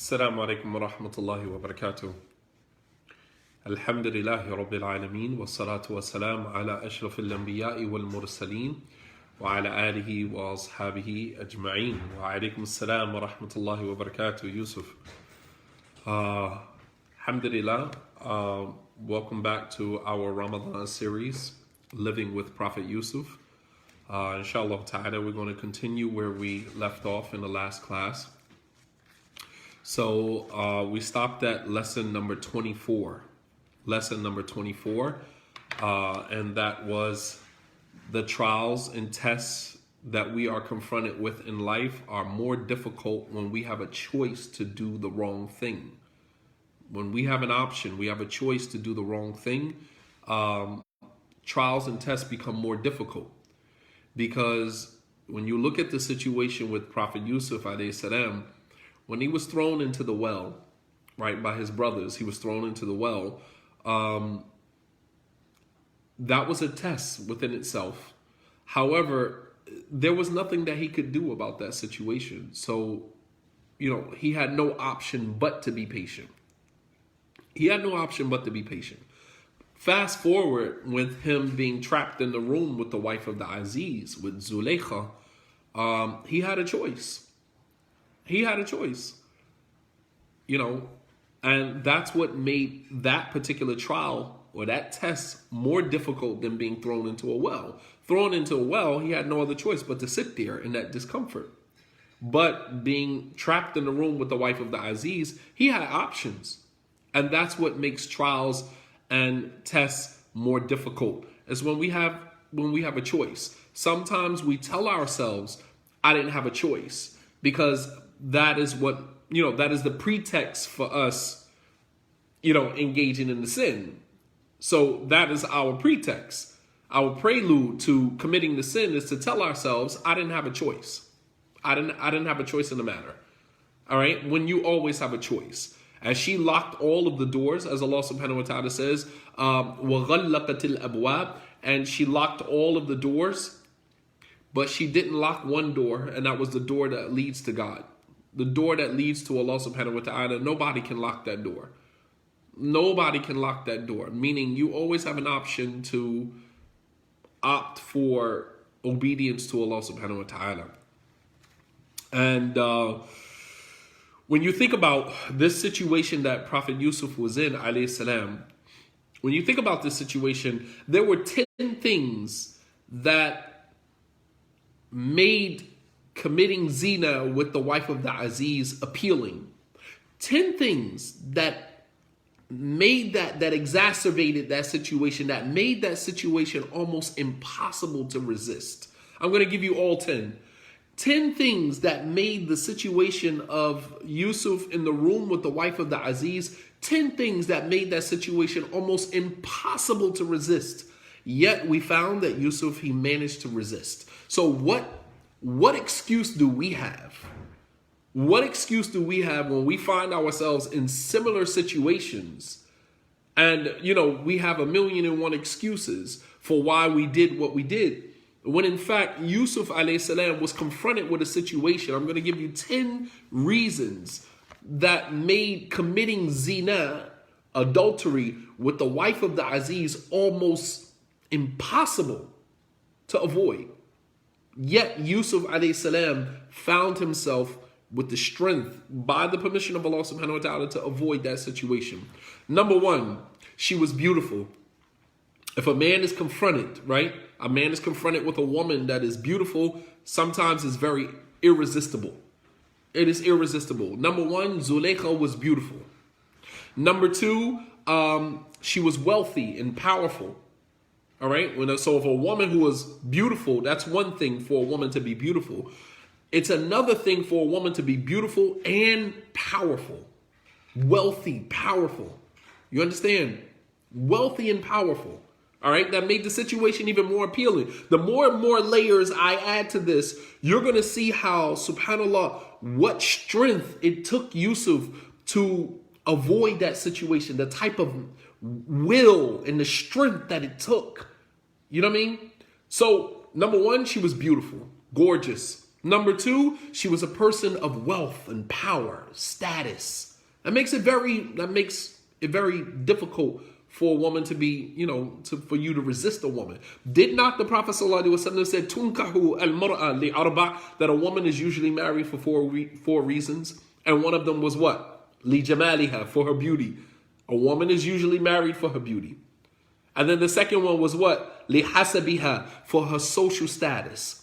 Assalamu alaikum wa rahmatullahi wa barakatuh. Alhamdulillahi rabbil alameen wa salatu wa salam ala ashrafil anbiya'i wal mursaleen wa ala alihi wa ashabihi ajma'een. Wa alaikum assalam wa rahmatullahi wa barakatuh. Yusuf. Alhamdulillah. Welcome back to our Ramadan series, Living with Prophet Yusuf. Inshallah ta'ala, we're going to continue where we left off in the last class. So we stopped at lesson number 24. Lesson number 24. And that was the trials and tests that we are confronted with in life are more difficult when we have a choice to do the wrong thing. When we have an option, we have a choice to do the wrong thing, trials and tests become more difficult. Because when you look at the situation with Prophet Yusuf alayhi salam, when he was thrown into the well, right, by his brothers, he was thrown into the well. That was a test within itself. However, there was nothing that he could do about that situation. So, he had no option but to be patient. He had no option but to be patient. Fast forward with him being trapped in the room with the wife of the Aziz, with Zulaykha, he had a choice. He had a choice, and that's what made that particular trial or that test more difficult than being thrown into a well. Thrown into a well, he had no other choice but to sit there in that discomfort. But being trapped in the room with the wife of the Aziz, he had options. And that's what makes trials and tests more difficult, is when we have a choice. Sometimes we tell ourselves, I didn't have a choice, because that is what, that is the pretext for us, engaging in the sin. So that is our pretext. Our prelude to committing the sin is to tell ourselves, I didn't have a choice. I didn't have a choice in the matter. All right. When you always have a choice. As she locked all of the doors, as Allah subhanahu wa ta'ala says, وَغَلَّقَتِ الْأَبْوَابِ, and she locked all of the doors, but she didn't lock one door, and that was the door that leads to God. The door that leads to Allah subhanahu wa ta'ala, nobody can lock that door. Nobody can lock that door, meaning you always have an option to opt for obedience to Allah subhanahu wa ta'ala. And when you think about this situation that Prophet Yusuf was in, alayhi salam, when you think about this situation, there were 10 things that made committing zina with the wife of the Aziz appealing. 10 things that made that exacerbated that situation, that made that situation almost impossible to resist. I'm going to give you all 10. 10 things that made the situation of Yusuf in the room with the wife of the Aziz, 10 things that made that situation almost impossible to resist. Yet we found that Yusuf, he managed to resist. So what excuse do we have? What excuse do we have when we find ourselves in similar situations? And, we have 1,000,001 excuses for why we did what we did. When in fact, Yusuf alayhi salam was confronted with a situation. I'm going to give you 10 reasons that made committing zina, adultery, with the wife of the Aziz almost impossible to avoid. Yet Yusuf alayhi salam found himself with the strength, by the permission of Allah subhanahu wa ta'ala, to avoid that situation. Number one, she was beautiful. If a man is confronted, right? A man is confronted with a woman that is beautiful, sometimes it's very irresistible. It is irresistible. Number one, Zulaykha was beautiful. Number two, she was wealthy and powerful. All right? So if a woman who was beautiful, that's one thing for a woman to be beautiful. It's another thing for a woman to be beautiful and powerful. Wealthy, powerful. You understand? Wealthy and powerful. All right, that made the situation even more appealing. The more and more layers I add to this, you're going to see how, subhanAllah, what strength it took Yusuf to avoid that situation, the type of will and the strength that it took. You know what I mean? So, number one, she was beautiful, gorgeous. Number two, she was a person of wealth and power, status. That makes it very difficult for a woman to be, for you to resist a woman. Did not the Prophet ﷺ said, "Tunkahu al-mar'a li arba'," that a woman is usually married for four reasons, and one of them was what? Li jamaliha, for her beauty. A woman is usually married for her beauty. And then the second one was what? Li hasabiha, for her social status.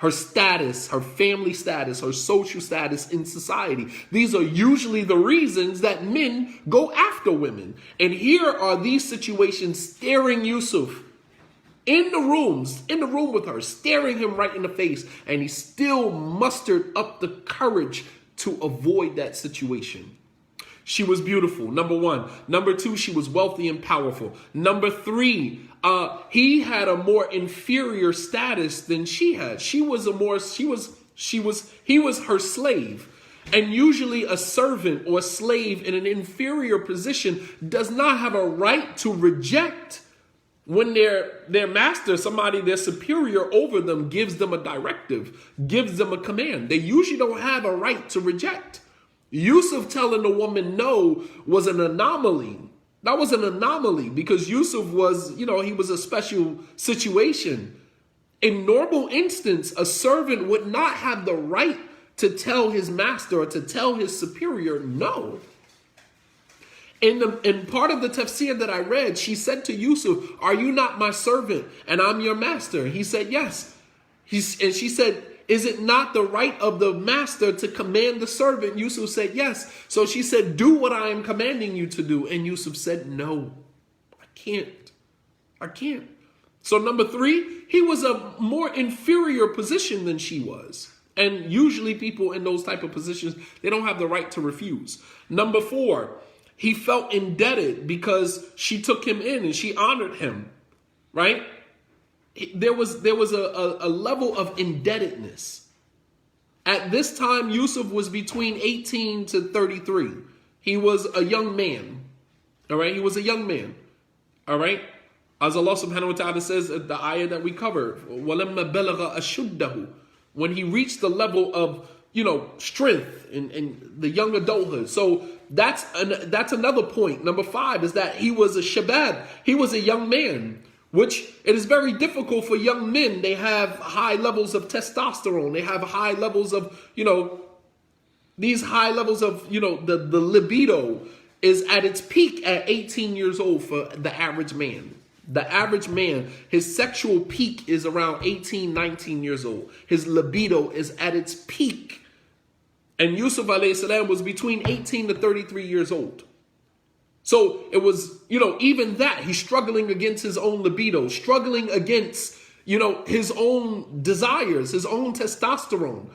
Her status, her family status, her social status in society. These are usually the reasons that men go after women. And here are these situations staring Yusuf in the room with her, staring him right in the face. And he still mustered up the courage to avoid that situation. She was beautiful, number one. Number two, she was wealthy and powerful. Number three, he had a more inferior status than she had. He was her slave. And usually a servant or a slave in an inferior position does not have a right to reject when their master, somebody, their superior over them, gives them a directive, gives them a command. They usually don't have a right to reject. Yusuf telling the woman no was an anomaly. That was an anomaly because Yusuf was, he was a special situation. In normal instance, a servant would not have the right to tell his master or to tell his superior no. In part of the tafsir that I read, she said to Yusuf, "Are you not my servant and I'm your master?" He said, "Yes." And she said, "Is it not the right of the master to command the servant?" Yusuf said, "Yes." So she said, "Do what I am commanding you to do." And Yusuf said, "No, I can't. So number three, he was a more inferior position than she was. And usually people in those type of positions, they don't have the right to refuse. Number four, he felt indebted because she took him in and she honored him, right? There was a level of indebtedness. At this time, Yusuf was between 18 to 33. He was a young man. All right. He was a young man. All right. As Allah subhanahu wa ta'ala says at the ayah that we covered, وَلَمَّا بَلَغَ أَشُدَّهُ, when he reached the level of, strength in the young adulthood. So that's another point. Number five is that he was a shabab. He was a young man, which it is very difficult for young men. They have high levels of testosterone. They have high levels of, these high levels of, the libido is at its peak at 18 years old for the average man. The average man, his sexual peak is around 18, 19 years old. His libido is at its peak. And Yusuf alayhi salam was between 18 to 33 years old. So it was, even that, he's struggling against his own libido, struggling against, his own desires, his own testosterone.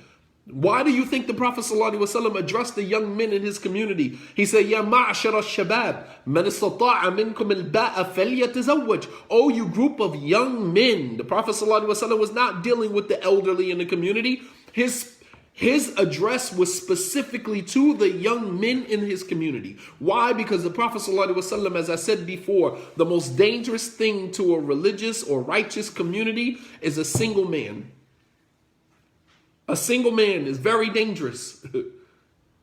Why do you think the Prophet ﷺ addressed the young men in his community? He said, "Ya ma'ashara al-shabab, man istata'a minkum al-ba'a falyatazawwaj." Oh, you group of young men. The Prophet ﷺ was not dealing with the elderly in the community. His address was specifically to the young men in his community. Why? Because the Prophet ﷺ, as I said before, the most dangerous thing to a religious or righteous community is a single man. A single man is very dangerous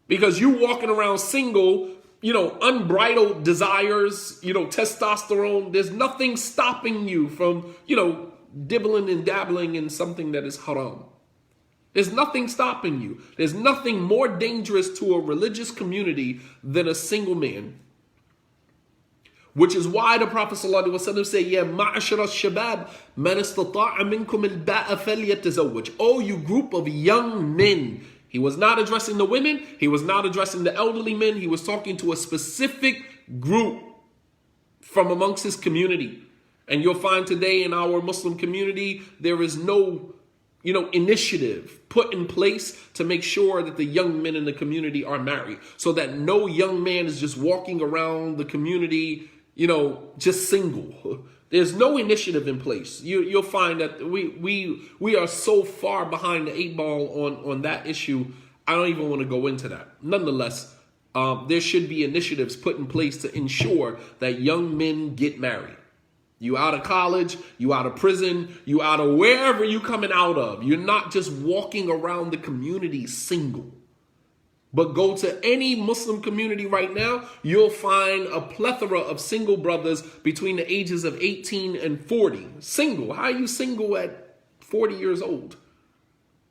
because you walking around single, unbridled desires, testosterone. There's nothing stopping you from, dibbling and dabbling in something that is haram. There's nothing stopping you. There's nothing more dangerous to a religious community than a single man. Which is why the Prophet ﷺ said, "Ya ma'ashara al-shabab, man istata'a minkum al-ba'a falyatazawwaj." Oh, you group of young men. He was not addressing the women. He was not addressing the elderly men. He was talking to a specific group from amongst his community. And you'll find today in our Muslim community, there is no initiative put in place to make sure that the young men in the community are married, so that no young man is just walking around the community, just single. There's no initiative in place. You'll find that we are so far behind the eight ball on that issue. I don't even want to go into that. Nonetheless, there should be initiatives put in place to ensure that young men get married. You out of college, you out of prison, you out of wherever you coming out of. You're not just walking around the community single. But go to any Muslim community right now, you'll find a plethora of single brothers between the ages of 18 and 40. Single. How are you single at 40 years old?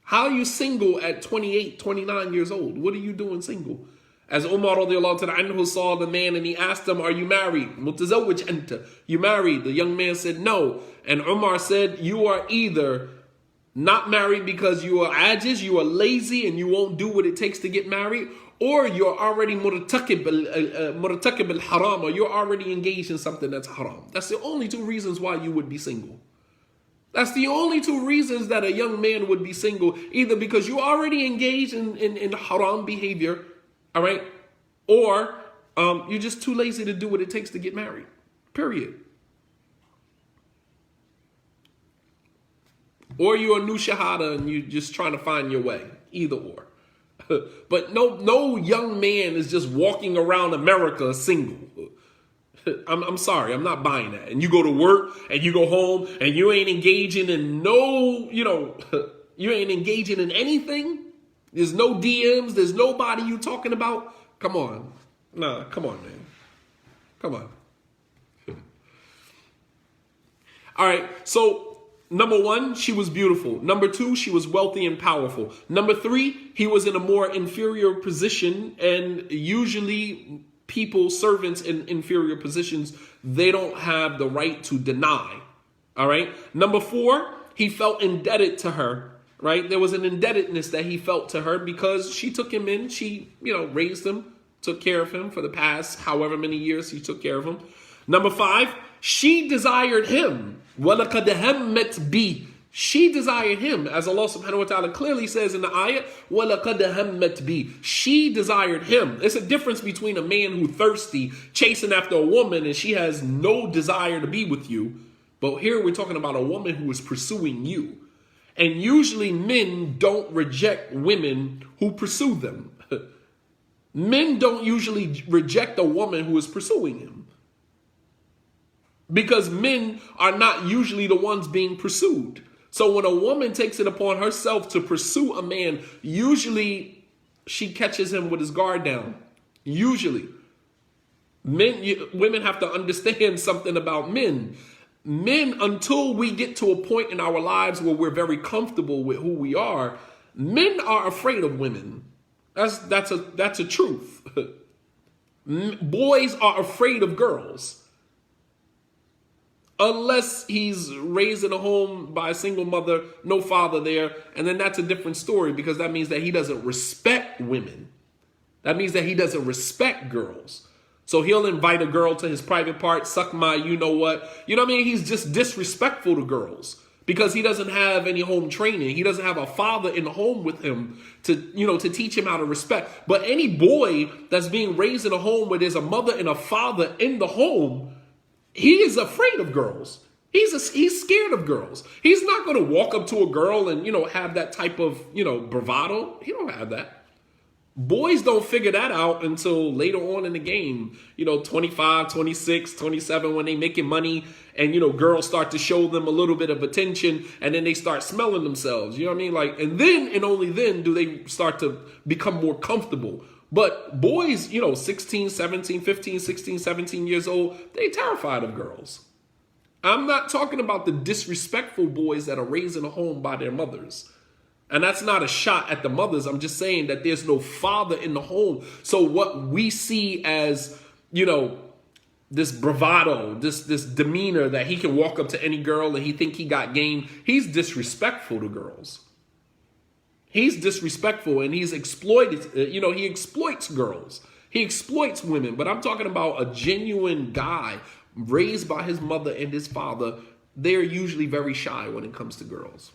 How are you single at 28, 29 years old? What are you doing single? As Umar radiallahu ta'ala anhu saw the man and he asked him, are you married? Mutazawwij anta. You married? The young man said no. And Umar said, you are either not married because you are ajiz, you are lazy and you won't do what it takes to get married, or you're already murtakib al-haram, or you're already engaged in something that's haram. That's the only two reasons why you would be single. That's the only two reasons that a young man would be single, either because you're already engaged in haram behavior, all right, or you're just too lazy to do what it takes to get married, period. Or you're a new shahada and you're just trying to find your way, either or. But no young man is just walking around America single. I'm sorry, I'm not buying that. And you go to work and you go home and you ain't engaging in you ain't engaging in anything. There's no DMs, there's nobody you talking about. Come on. Nah, come on, man. Come on. All right, so number one, she was beautiful. Number two, she was wealthy and powerful. Number three, he was in a more inferior position, and usually people, servants in inferior positions, they don't have the right to deny. All right. Number four, he felt indebted to her. Right. There was an indebtedness that he felt to her because she took him in. She, raised him, took care of him for the past however many years she took care of him. Number five, she desired him. وَلَقَدْ هَمَّتْ بِي. She desired him, as Allah subhanahu wa ta'ala clearly says in the ayat, وَلَقَدْ هَمَّتْ بِي. She desired him. It's a difference between a man who's thirsty, chasing after a woman, and she has no desire to be with you. But here we're talking about a woman who is pursuing you. And usually men don't reject women who pursue them. Men don't usually reject a woman who is pursuing him. Because men are not usually the ones being pursued. So when a woman takes it upon herself to pursue a man, usually she catches him with his guard down. Usually. Women have to understand something about men. Men, until we get to a point in our lives where we're very comfortable with who we are, men are afraid of women. That's a truth. Boys are afraid of girls. Unless he's raised in a home by a single mother, no father there, and then that's a different story, because that means that he doesn't respect women. That means that he doesn't respect girls. So he'll invite a girl to his private part, suck my you-know-what. You know what I mean? He's just disrespectful to girls because he doesn't have any home training. He doesn't have a father in the home with him to teach him how to respect. But any boy that's being raised in a home where there's a mother and a father in the home, he is afraid of girls. He's scared of girls. He's not going to walk up to a girl and, have that type of, bravado. He don't have that. Boys don't figure that out until later on in the game, 25, 26, 27, when they making money and, girls start to show them a little bit of attention and then they start smelling themselves. You know what I mean? And then and only then do they start to become more comfortable. But boys, 16, 17, 15, 16, 17 years old, they terrified of girls. I'm not talking about the disrespectful boys that are raised in a home by their mothers. And that's not a shot at the mothers. I'm just saying that there's no father in the home. So what we see as, this bravado, this demeanor that he can walk up to any girl and he think he got game, he's disrespectful to girls. He's disrespectful and he's exploited, he exploits girls. He exploits women. But I'm talking about a genuine guy raised by his mother and his father. They're usually very shy when it comes to girls.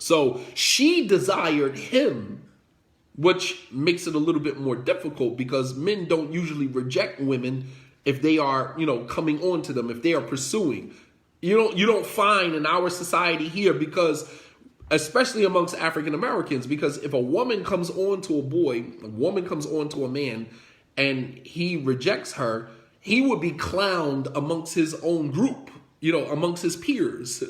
So she desired him, which makes it a little bit more difficult because men don't usually reject women if they are, coming on to them, if they are pursuing. You don't find in our society here, because especially amongst African Americans, because if a woman comes on to a boy, a woman comes on to a man and he rejects her, he would be clowned amongst his own group, amongst his peers.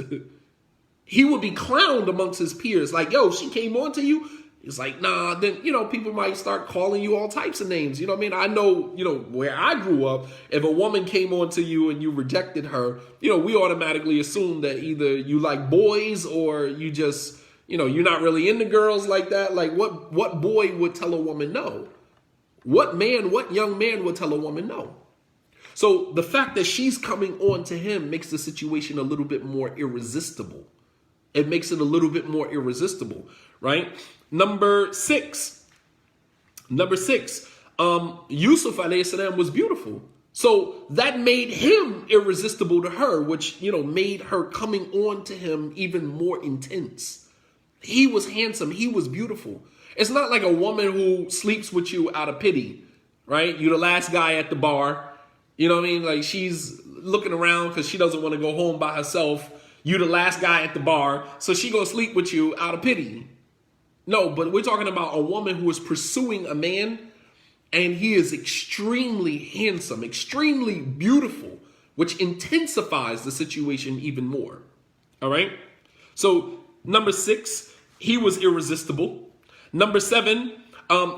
He would be clowned amongst his peers. Like, yo, she came on to you. It's like, nah, then, people might start calling you all types of names. You know what I mean? I know, where I grew up, if a woman came on to you and you rejected her, we automatically assume that either you like boys or you just, you're not really into girls like that. Like, what boy would tell a woman no? What young man would tell a woman no? So the fact that she's coming on to him makes the situation a little bit more irresistible. It makes it a little bit more irresistible, right? Number six, Yusuf alayhi salam was beautiful. So that made him irresistible to her, which, made her coming on to him even more intense. He was handsome. He was beautiful. It's not like a woman who sleeps with you out of pity, right? You're the last guy at the bar. You know what I mean? Like, she's looking around because she doesn't want to go home by herself. You the last guy at the bar, so she gonna sleep with you out of pity. No, but we're talking about a woman who is pursuing a man, and he is extremely handsome, extremely beautiful, which intensifies the situation even more. All right? So, number 6, he was irresistible. Number 7,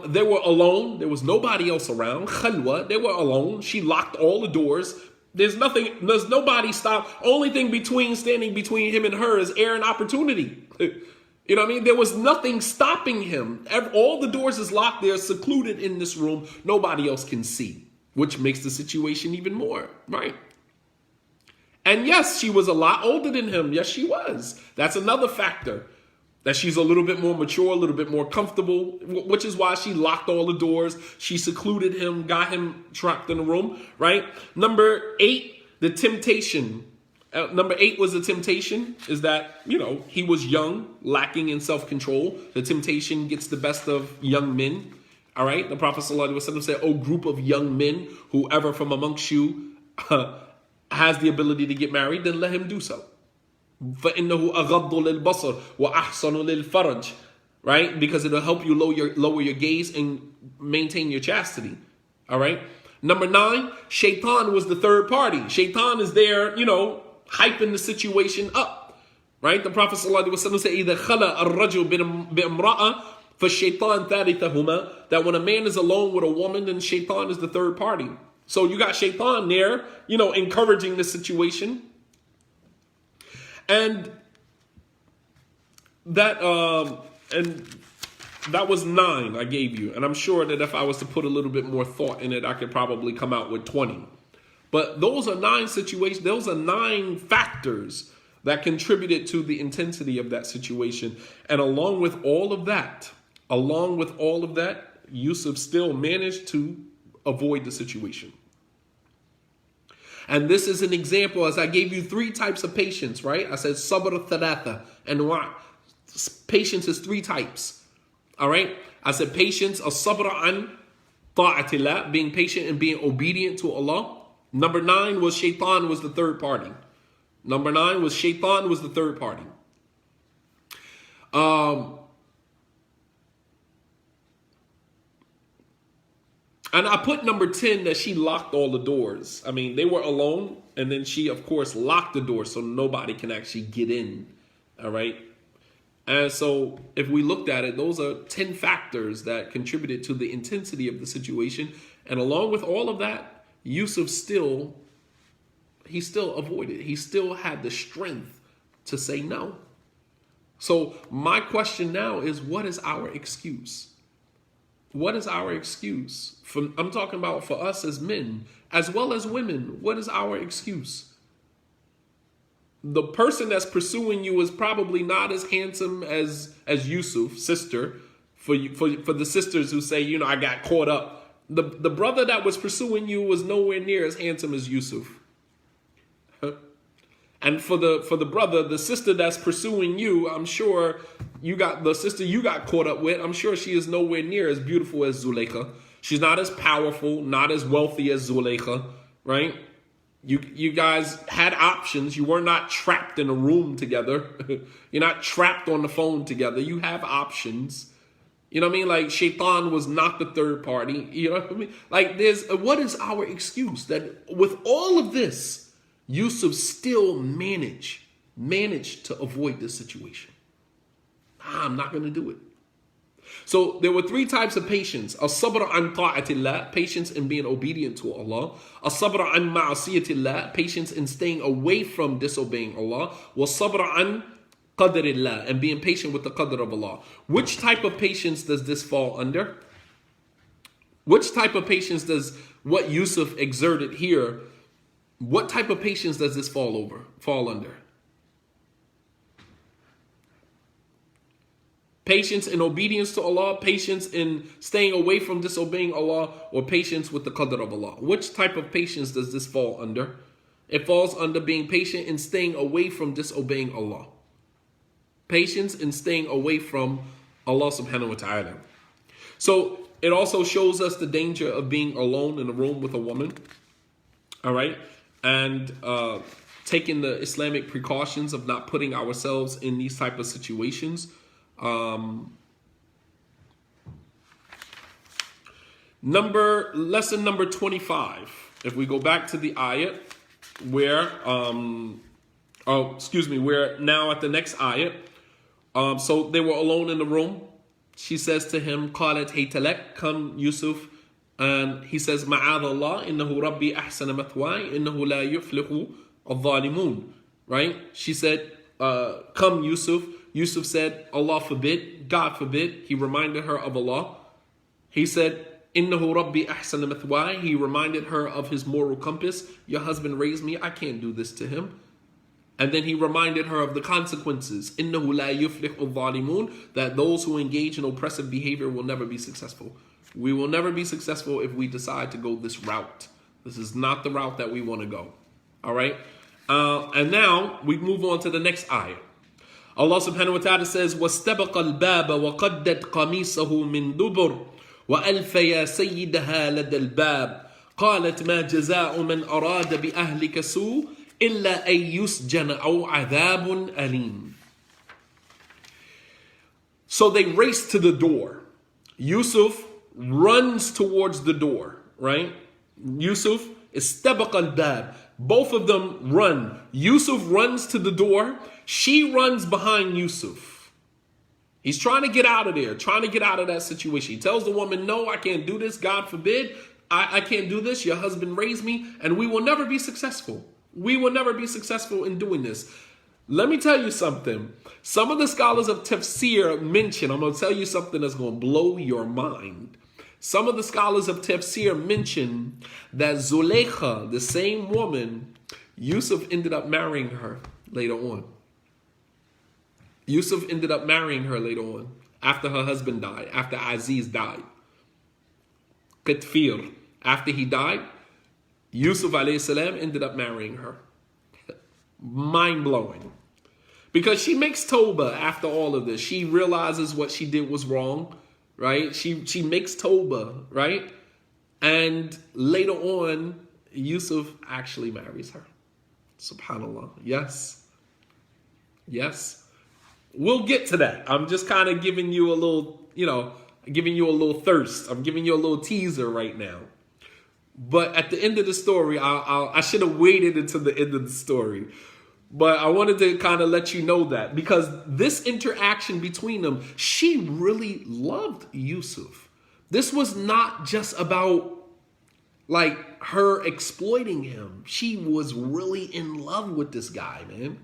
they were alone. There was nobody else around. Khalwa, they were alone. She locked all the doors. There's nobody stopped. Only thing standing between him and her is air and opportunity. You know what I mean? There was nothing stopping him. All the doors is locked. They're secluded in this room. Nobody else can see, which makes the situation even more, right? And yes, she was a lot older than him. Yes, she was. That's another factor. That she's a little bit more mature, a little bit more comfortable, which is why she locked all the doors. She secluded him, got him trapped in the room, right? Number 8, the temptation. Number 8 was the temptation, is that, he was young, lacking in self-control. The temptation gets the best of young men, all right? The Prophet ﷺ said, "O group of young men, whoever from amongst you has the ability to get married, then let him do so. فَإِنَّهُ أَغَضُّ لِلْبَصَرِ وَأَحْصَنُ لِلْفَرَجِ," right? Because it'll help you lower your gaze and maintain your chastity. All right. Number 9, Shaitan was the third party. Shaitan is there, hyping the situation up. Right? The Prophet ﷺ said, إِذَا خَلَى الرَّجُلُ بِامْرَأَةٍ فَالشَّيْطَانُ ثَالِثَهُمَا. That when a man is alone with a woman, then Shaitan is the third party. So you got Shaitan there, encouraging the situation. And that was 9 I gave you. And I'm sure that if I was to put a little bit more thought in it, I could probably come out with 20. But those are 9 situations. Those are 9 factors that contributed to the intensity of that situation. And along with all of that, Yusuf still managed to avoid the situation. And this is an example, as I gave you 3 types of patience, right? I said sabr thalatha, and patience is 3 types. All right? I said patience, as-sabr an ta'atillah, being patient and being obedient to Allah. Number 9 was Shaitan was the third party. And I put number 10 that she locked all the doors. I mean, they were alone, and then she, of course, locked the door so nobody can actually get in. All right? And so if we looked at it, those are 10 factors that contributed to the intensity of the situation. And along with all of that, Yusuf still avoided. He still had the strength to say no. So my question now is, what is our excuse? What is our excuse? I'm talking about for us as men, as well as women. What is our excuse? The person that's pursuing you is probably not as handsome as Yusuf, sister. For the sisters who say, I got caught up. The brother that was pursuing you was nowhere near as handsome as Yusuf. And for the brother, the sister that's pursuing you, I'm sure the sister you got caught up with, I'm sure she is nowhere near as beautiful as Zuleika. She's not as powerful, not as wealthy as Zuleika, right? You guys had options. You were not trapped in a room together. You're not trapped on the phone together. You have options. You know what I mean? Like Shaitan was not the third party. You know what I mean? Like what is our excuse that with all of this, Yusuf still managed to avoid this situation? I'm not going to do it. So there were three types of patience. As-sabr an ta'atillah, patience in being obedient to Allah. As-sabr an ma'asiyatillah, patience in staying away from disobeying Allah. Was-sabr an qadrillah, and being patient with the qadr of Allah. Which type of patience does this fall under? Which type of patience does what Yusuf exerted here, what type of patience does this fall under? Patience in obedience to Allah, patience in staying away from disobeying Allah, or patience with the qadr of Allah. Which type of patience does this fall under? It falls under being patient in staying away from disobeying Allah. Patience in staying away from Allah subhanahu wa ta'ala. So it also shows us the danger of being alone in a room with a woman. All right. And taking the Islamic precautions of not putting ourselves in these type of situations. Lesson number 25. If we go back to the ayat where, we're now at the next ayat. So they were alone in the room. She says to him, قالت هيت لك, come Yusuf. And he says, معاذ الله إنه ربي أحسن مثواي إنه لا يفلح الظالمون. Right? She said, come Yusuf. Yusuf said, Allah forbid, God forbid. He reminded her of Allah. He said, إنه ربي أحسن مثواي. He reminded her of his moral compass. Your husband raised me. I can't do this to him. And then he reminded her of the consequences. إنه لا يفلح الظالمون. That those who engage in oppressive behavior will never be successful. We will never be successful if we decide to go this route. This is not the route that we want to go. All right? And now we move on to the next ayah. Allah subhanahu wa ta'ala says, وَاسْتَبَقَ الْبَابَ وَقَدَّتْ قَمِيصَهُ مِنْ دُبُرٍ وَأَلْفَ يَا سَيِّدَهَا لَدَى الْبَابِ قَالَتْ مَا جَزَاءُ مَنْ أَرَادَ بِأَهْلِكَ سُوءٍ إِلَّا أَن يُسْجَنَ أَوْ عَذَابٌ أَلِيمٌ. So they race to the door. Yusuf runs towards the door, right? Yusuf istabaqa al-bab. Both of them run. Yusuf runs to the door. She runs behind Yusuf. He's trying to get out of there, trying to get out of that situation. He tells the woman, no, I can't do this. God forbid. I can't do this. Your husband raised me, and we will never be successful. We will never be successful in doing this. Let me tell you something. Some of the scholars of tafsir mention, I'm going to tell you something that's going to blow your mind. Some of the scholars of tafsir mention that Zulaykha, the same woman, Yusuf ended up marrying her later on. Yusuf ended up marrying her later on, after her husband died, after Aziz died. Qatfir, after he died, Yusuf alayhi salam ended up marrying her. Mind-blowing. Because she makes tawbah after all of this. She realizes what she did was wrong, right? She makes tawbah, right? And later on, Yusuf actually marries her. Subhanallah. Yes. Yes. We'll get to that. I'm just kind of giving you a little, giving you a little thirst. I'm giving you a little teaser right now. But at the end of the story, I should have waited until the end of the story. But I wanted to kind of let you know that. Because this interaction between them, she really loved Yusuf. This was not just about, like, her exploiting him. She was really in love with this guy, man.